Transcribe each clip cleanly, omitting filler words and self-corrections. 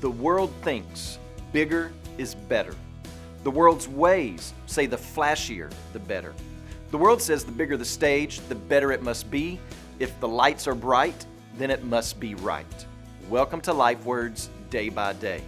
The world thinks bigger is better. The world's ways say the flashier, the better. The world says the bigger the stage, the better it must be. If the lights are bright, then it must be right. Welcome to Life Words Day by Day.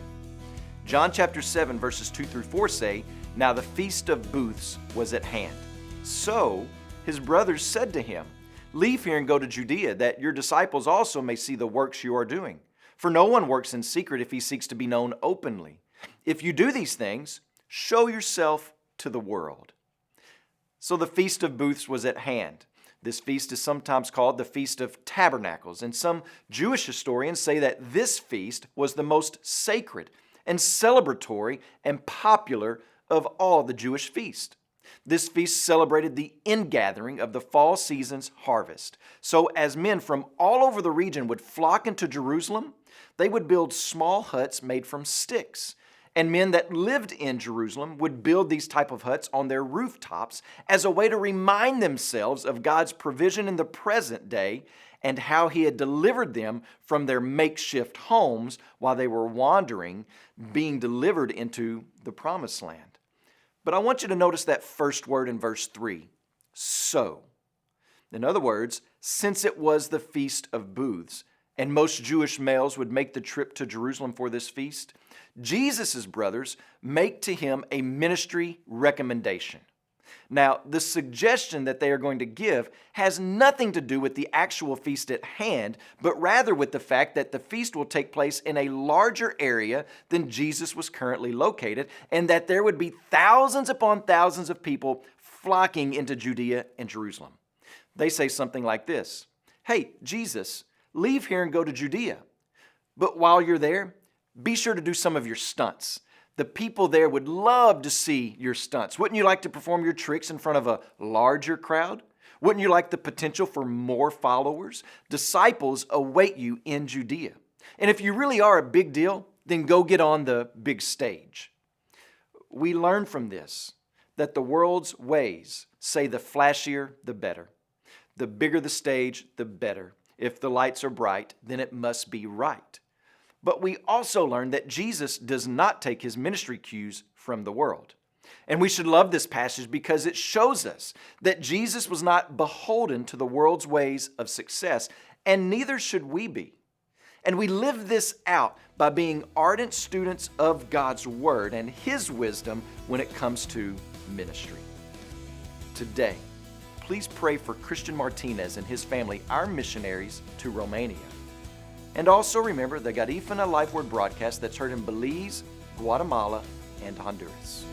John chapter 7 verses 2 through 4 say, "Now the feast of booths was at hand. So his brothers said to him, 'Leave here and go to Judea, that your disciples also may see the works you are doing. For no one works in secret if he seeks to be known openly. If you do these things, show yourself to the world.'" So the Feast of Booths was at hand. This feast is sometimes called the Feast of Tabernacles, and some Jewish historians say that this feast was the most sacred and celebratory and popular of all the Jewish feasts. This feast celebrated the ingathering of the fall season's harvest. So as men from all over the region would flock into Jerusalem, they would build small huts made from sticks. And men that lived in Jerusalem would build these type of huts on their rooftops as a way to remind themselves of God's provision in the present day and how He had delivered them from their makeshift homes while they were wandering, being delivered into the promised land. But I want you to notice that first word in verse 3, so. In other words, since it was the Feast of Booths, and most Jewish males would make the trip to Jerusalem for this feast, Jesus' brothers make to him a ministry recommendation. Now, the suggestion that they are going to give has nothing to do with the actual feast at hand, but rather with the fact that the feast will take place in a larger area than Jesus was currently located, and that there would be thousands upon thousands of people flocking into Judea and Jerusalem. They say something like this, "Hey, Jesus, leave here and go to Judea. But while you're there, be sure to do some of your stunts. The people there would love to see your stunts. Wouldn't you like to perform your tricks in front of a larger crowd? Wouldn't you like the potential for more followers? Disciples await you in Judea. And if you really are a big deal, then go get on the big stage." We learn from this that the world's ways say the flashier, the better. The bigger the stage, the better. If the lights are bright, then it must be right. But we also learn that Jesus does not take his ministry cues from the world. And we should love this passage because it shows us that Jesus was not beholden to the world's ways of success, and neither should we be. And we live this out by being ardent students of God's Word and His wisdom when it comes to ministry. Today, please pray for Christian Martinez and his family, our missionaries to Romania. And also remember the Garifuna Life Word broadcast that's heard in Belize, Guatemala, and Honduras.